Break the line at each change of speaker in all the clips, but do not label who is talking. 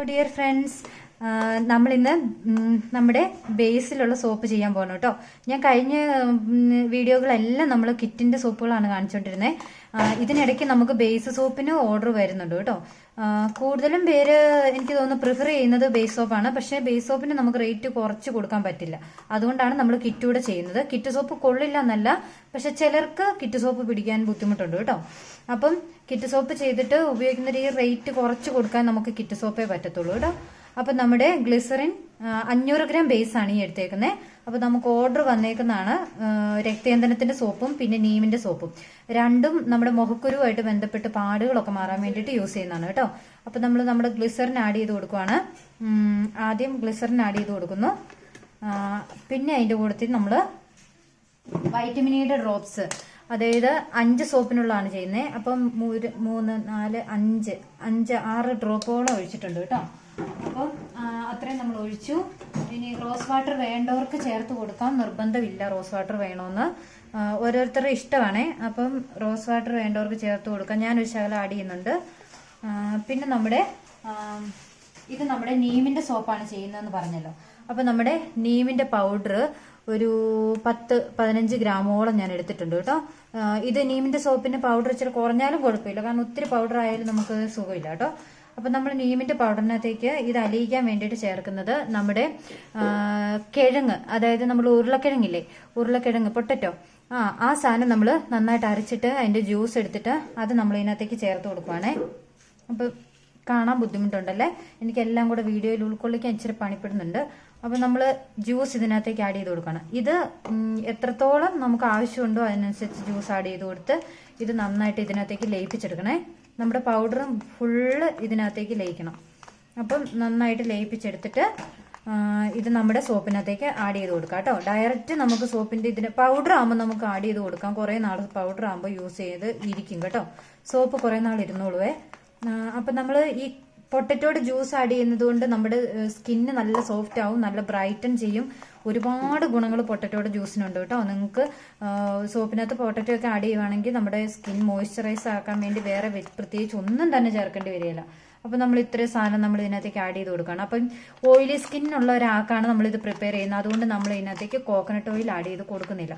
Hello dear friends, നമ്മളിന്ന് നമ്മുടെ ബേസിലുള്ള soap ചെയ്യാൻ പോകണം കേട്ടോ. ഞാൻ കഴിഞ്ഞ വീഡിയോകളെല്ലാം നമ്മൾ കിറ്റിന്റെ സോപ്പുകളാണ് കാണിച്ചുകൊണ്ടിരുന്നത്. ഇതിനിടയ്ക്ക് നമുക്ക് ബേസ് സോപ്പിന് ഓർഡർ വരുന്നുണ്ട് കേട്ടോ. കൂടുതലും പേര് എനിക്ക് തോന്നുന്നു പ്രിഫർ ചെയ്യുന്നത് ബേസ് സോപ്പാണ്. പക്ഷേ ബേസ് സോപ്പിന് നമുക്ക് റേറ്റ് കുറച്ച് കൊടുക്കാൻ പറ്റില്ല. അതുകൊണ്ടാണ് നമ്മൾ കിറ്റ് കൂടെ ചെയ്യുന്നത്. കിറ്റ് സോപ്പ് കൊള്ളില്ല എന്നല്ല, പക്ഷെ ചിലർക്ക് കിറ്റ് സോപ്പ് പിടിക്കാൻ ബുദ്ധിമുട്ടുണ്ട് കേട്ടോ. അപ്പം കിറ്റ് സോപ്പ് ചെയ്തിട്ട് ഉപയോഗിക്കുന്ന ഈ റേറ്റ് കുറച്ച് കൊടുക്കാൻ നമുക്ക് കിറ്റ് സോപ്പേ പറ്റത്തുള്ളൂ കേട്ടോ. അപ്പം നമ്മുടെ ഗ്ലിസറിൻ 500 ഗ്രാം ബേസ് ആണ് ഈ എടുത്തേക്കുന്നത്. അപ്പൊ നമുക്ക് ഓർഡർ വന്നേക്കുന്നതാണ് രക്തചന്ദനത്തിന്റെ സോപ്പും പിന്നെ നീമിന്റെ സോപ്പും. രണ്ടും നമ്മുടെ മുഖക്കുരുവായിട്ട് ബന്ധപ്പെട്ട് പാടുകളൊക്കെ മാറാൻ വേണ്ടിയിട്ട് യൂസ് ചെയ്യുന്നതാണ് കേട്ടോ. അപ്പൊ നമ്മൾ നമ്മുടെ ഗ്ലിസറിൻ ആഡ് ചെയ്ത് കൊടുക്കുവാണ്. ആദ്യം ഗ്ലിസറിൻ ആഡ് ചെയ്ത് കൊടുക്കുന്നു. പിന്നെ അതിന്റെ കൂട്ടത്തിൽ നമ്മൾ വൈറ്റമിനിയുടെ ഡ്രോപ്സ്, അതായത് 5 സോപ്പിനുള്ളതാണ് ചെയ്യുന്നത്. അപ്പം 3, 4, 5, 6 ഡ്രോപ്പോളം ഒഴിച്ചിട്ടുണ്ട് കേട്ടോ. അപ്പം അത്രയും നമ്മൾ ഒഴിച്ചു. ഇനി റോസ് വാട്ടർ വേണ്ടവർക്ക് ചേർത്ത് കൊടുക്കാം, നിർബന്ധമില്ല റോസ് വാട്ടർ വേണമെന്ന്. ഓരോരുത്തരുടെ ഇഷ്ടമാണേ. അപ്പം റോസ് വാട്ടർ വേണ്ടവർക്ക് ചേർത്ത് കൊടുക്കാം. ഞാനൊരു ശകലം ആഡ് ചെയ്യുന്നുണ്ട്. പിന്നെ ഇത് നമ്മുടെ നീമിന്റെ സോപ്പാണ് ചെയ്യുന്നതെന്ന് പറഞ്ഞല്ലോ. അപ്പൊ നമ്മുടെ നീമിന്റെ പൗഡർ ഒരു 10-15 ഗ്രാമോളം ഞാൻ എടുത്തിട്ടുണ്ട് കേട്ടോ. ഇത് നീമിന്റെ സോപ്പിന്റെ പൗഡർ ഇച്ചിരി കുറഞ്ഞാലും കുഴപ്പമില്ല, കാരണം ഒത്തിരി പൗഡർ ആയാലും നമുക്ക് സുഖമില്ല കേട്ടോ. അപ്പൊ നമ്മൾ നീമിന്റെ പൗഡറിനകത്തേക്ക് ഇത് അലിയിക്കാൻ വേണ്ടിയിട്ട് ചേർക്കുന്നത് നമ്മുടെ കിഴങ്ങ്, അതായത് നമ്മൾ ഉരുളക്കിഴങ്ങ് പൊട്ടറ്റോ, ആ സാധനം നമ്മൾ നന്നായിട്ട് അരച്ചിട്ട് അതിന്റെ ജ്യൂസ് എടുത്തിട്ട് അത് നമ്മൾ ഇതിനകത്തേക്ക് ചേർത്ത് കൊടുക്കുവാണേ. അപ്പൊ കാണാൻ ബുദ്ധിമുട്ടുണ്ടല്ലേ, എനിക്കെല്ലാം കൂടെ വീഡിയോയിൽ ഉൾക്കൊള്ളിക്കാൻ ഇച്ചിരി പണിപ്പെടുന്നുണ്ട്. അപ്പൊ നമ്മൾ ജ്യൂസ് ഇതിനകത്തേക്ക് ആഡ് ചെയ്ത് കൊടുക്കണം. ഇത് എത്രത്തോളം നമുക്ക് ആവശ്യമുണ്ടോ അതിനനുസരിച്ച് ജ്യൂസ് ആഡ് ചെയ്ത് കൊടുത്ത് ഇത് നന്നായിട്ട് ഇതിനകത്തേക്ക് ലയിപ്പിച്ചെടുക്കണേ. നമ്മുടെ പൗഡറും ഫുള്ള് ഇതിനകത്തേക്ക് ലയിക്കണം. അപ്പം നന്നായിട്ട് ലയിപ്പിച്ചെടുത്തിട്ട് ഇത് നമ്മുടെ സോപ്പിനകത്തേക്ക് ആഡ് ചെയ്ത് കൊടുക്കാം കേട്ടോ. ഡയറക്റ്റ് നമുക്ക് സോപ്പിന്റെ ഇതിന് പൗഡർ ആകുമ്പോൾ നമുക്ക് ആഡ് ചെയ്ത് കൊടുക്കാം. കുറെ നാൾ പൗഡർ ആകുമ്പോൾ യൂസ് ചെയ്ത് ഇരിക്കും കേട്ടോ. സോപ്പ് കുറെ നാൾ ഇരുന്നോളുവേ. അപ്പൊ നമ്മൾ ഈ പൊട്ടറ്റോയുടെ ജ്യൂസ് ആഡ് ചെയ്യുന്നത് കൊണ്ട് നമ്മുടെ സ്കിന്ന് നല്ല സോഫ്റ്റ് ആവും, നല്ല ബ്രൈറ്റൻ ചെയ്യും. ഒരുപാട് ഗുണങ്ങൾ പൊട്ടറ്റോയുടെ ജ്യൂസിനുണ്ട് കേട്ടോ. നിങ്ങൾക്ക് സോപ്പിനകത്ത് പൊട്ടറ്റോ ഒക്കെ ആഡ് ചെയ്യുവാണെങ്കിൽ നമ്മുടെ സ്കിൻ മോയ്സ്ചറൈസ് ആക്കാൻ വേണ്ടി വേറെ പ്രത്യേകിച്ച് ഒന്നും തന്നെ ചേർക്കേണ്ടി വരികയില്ല. അപ്പൊ നമ്മൾ ഇത്രയും സാധനം നമ്മൾ ഇതിനകത്തേക്ക് ആഡ് ചെയ്ത് കൊടുക്കണം. അപ്പം ഓയിലി സ്കിന്നുള്ള ഒരാൾക്കാണ് നമ്മളിത് പ്രിപ്പയർ ചെയ്യുന്നത്. അതുകൊണ്ട് നമ്മൾ ഇതിനകത്തേക്ക് കോക്കനട്ട് ഓയിൽ ആഡ് ചെയ്ത് കൊടുക്കുന്നില്ല.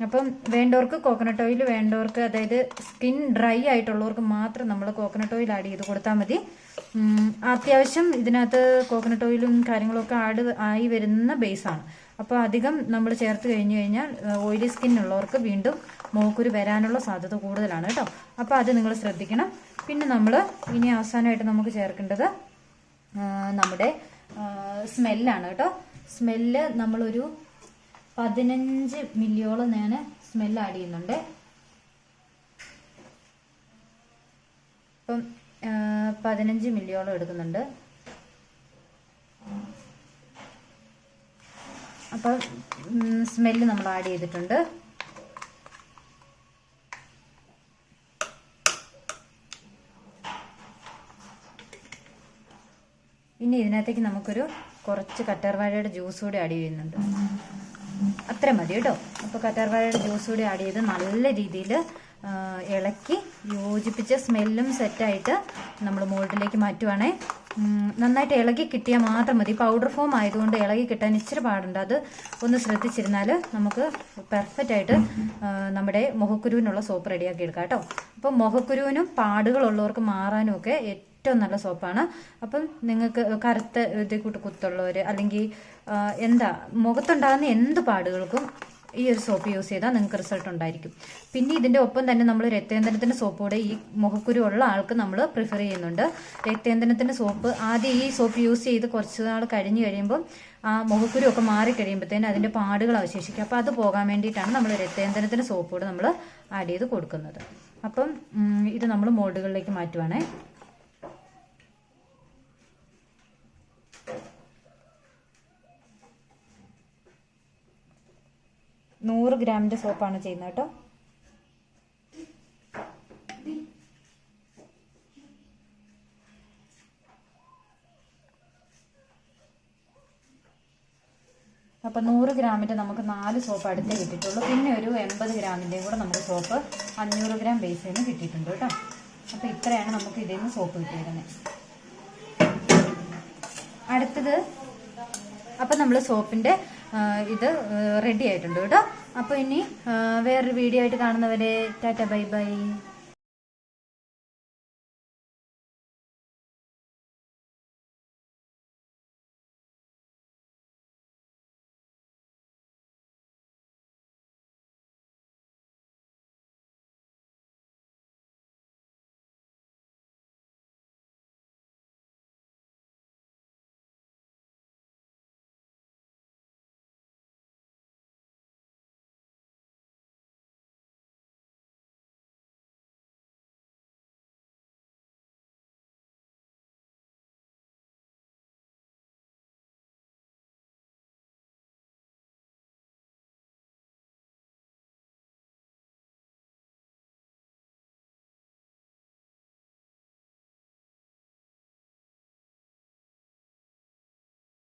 അപ്പം വേണ്ടവർക്ക് കോക്കനട്ട് ഓയിൽ, വേണ്ടവർക്ക് അതായത് സ്കിൻ ഡ്രൈ ആയിട്ടുള്ളവർക്ക് മാത്രം നമ്മൾ കോക്കനട്ട് ഓയിൽ ആഡ് ചെയ്ത് കൊടുത്താൽ മതി. അത്യാവശ്യം ഇതിനകത്ത് കോക്കനട്ട് ഓയിലും കാര്യങ്ങളൊക്കെ ആഡ് ആയി വരുന്ന ബേസാണ്. അപ്പോൾ അധികം നമ്മൾ ചേർത്ത് കഴിഞ്ഞു കഴിഞ്ഞാൽ ഓയിലി സ്കിന്നുള്ളവർക്ക് വീണ്ടും മോക്കുരു വരാനുള്ള സാധ്യത കൂടുതലാണ് കേട്ടോ. അപ്പോൾ അത് നിങ്ങൾ ശ്രദ്ധിക്കണം. പിന്നെ നമ്മൾ ഇനി അവസാനമായിട്ട് നമുക്ക് ചേർക്കേണ്ടത് നമ്മുടെ സ്മെല്ലാണ് കേട്ടോ. സ്മെല്ല് നമ്മളൊരു 15 മില്ലിയോളം ഞാൻ സ്മെല്ല് ആഡ് ചെയ്യുന്നുണ്ട്. ഇപ്പം 15 മില്ലിയോളം എടുക്കുന്നുണ്ട്. അപ്പം സ്മെല്ല് നമ്മൾ ആഡ് ചെയ്തിട്ടുണ്ട്. ഇനി ഇതിനകത്തേക്ക് നമുക്കൊരു കുറച്ച് കറ്റാർവാഴയുടെ ജ്യൂസ് കൂടി ആഡ് ചെയ്യുന്നുണ്ട്. അത്ര മതി കേട്ടോ. അപ്പോൾ കറ്റാർവാഴയുടെ ജ്യൂസ് കൂടി ആഡ് ചെയ്ത് നല്ല രീതിയിൽ ഇളക്കി യോജിപ്പിച്ച് സ്മെല്ലും സെറ്റായിട്ട് നമ്മൾ മോൾഡിലേക്ക് മാറ്റുവാണേ. നന്നായിട്ട് ഇളകി കിട്ടിയാൽ മാത്രം മതി. പൗഡർ ഫോം ആയതുകൊണ്ട് ഇളകി കിട്ടാൻ ഇച്ചിരി പാടുണ്ട്. അത് ഒന്ന് ശ്രദ്ധിച്ചിരുന്നാൽ നമുക്ക് പെർഫെക്റ്റ് ആയിട്ട് നമ്മുടെ മുഖക്കുരുവിനുള്ള സോപ്പ് റെഡിയാക്കി എടുക്കാം കേട്ടോ. അപ്പം മുഖക്കുരുവിനും പാടുകളുള്ളവർക്ക് മാറാനും ഒക്കെ ഏറ്റവും നല്ല സോപ്പാണ്. അപ്പം നിങ്ങൾക്ക് കറുത്ത കൂട്ട് കുത്തുള്ളവർ അല്ലെങ്കിൽ മുഖത്തുണ്ടാകുന്ന എന്ത് പാടുകൾക്കും ഈ ഒരു സോപ്പ് യൂസ് ചെയ്താൽ നിങ്ങൾക്ക് റിസൾട്ട് ഉണ്ടായിരിക്കും. പിന്നെ ഇതിന്റെ ഒപ്പം തന്നെ നമ്മൾ രക്തചന്ദനത്തിന്റെ സോപ്പ് കൂടെ ഈ മുഖക്കുരു ഉള്ള ആൾക്ക് നമ്മൾ പ്രിഫർ ചെയ്യുന്നുണ്ട്. രക്തചന്ദനത്തിന്റെ സോപ്പ് ആദ്യം ഈ സോപ്പ് യൂസ് ചെയ്ത് കുറച്ച് നാൾ കഴിഞ്ഞ് കഴിയുമ്പോൾ ആ മുഖക്കുരു ഒക്കെ മാറി കഴിയുമ്പോഴത്തേനും അതിന്റെ പാടുകൾ അവശേഷിക്കും. അപ്പോൾ അത് പോകാൻ വേണ്ടിയിട്ടാണ് നമ്മൾ രക്തചന്ദനത്തിന്റെ സോപ്പ് കൂടെ നമ്മൾ ആഡ് ചെയ്ത് കൊടുക്കുന്നത്. അപ്പം ഇത് നമ്മൾ മോൾഡുകളിലേക്ക് മാറ്റുവാണേ. 100 ഗ്രാമിന്റെ സോപ്പാണ് ചെയ്യുന്നത് കേട്ടോ. അപ്പം 100 ഗ്രാമിന്റെ നമുക്ക് 4 സോപ്പ് അടുത്തേ കിട്ടിയിട്ടുള്ളൂ. പിന്നെ ഒരു 80 ഗ്രാമിന്റെയും കൂടെ നമുക്ക് സോപ്പ് 500 ഗ്രാം ബേസിൽ നിന്ന് കിട്ടിയിട്ടുണ്ട് കേട്ടോ. അപ്പോൾ ഇത്രയാണ് നമുക്ക് ഇതിൽ നിന്ന് സോപ്പ് കിട്ടിയിരുന്നത്. അടുത്തത് അപ്പം നമ്മൾ സോപ്പിൻ്റെ ഇത് റെഡി ആയിട്ടുണ്ട് കേട്ടോ. അപ്പോൾ ഇനി വേറൊരു വീഡിയോ ആയിട്ട് കാണുന്നവരെ ടാറ്റ ബൈ ബൈ.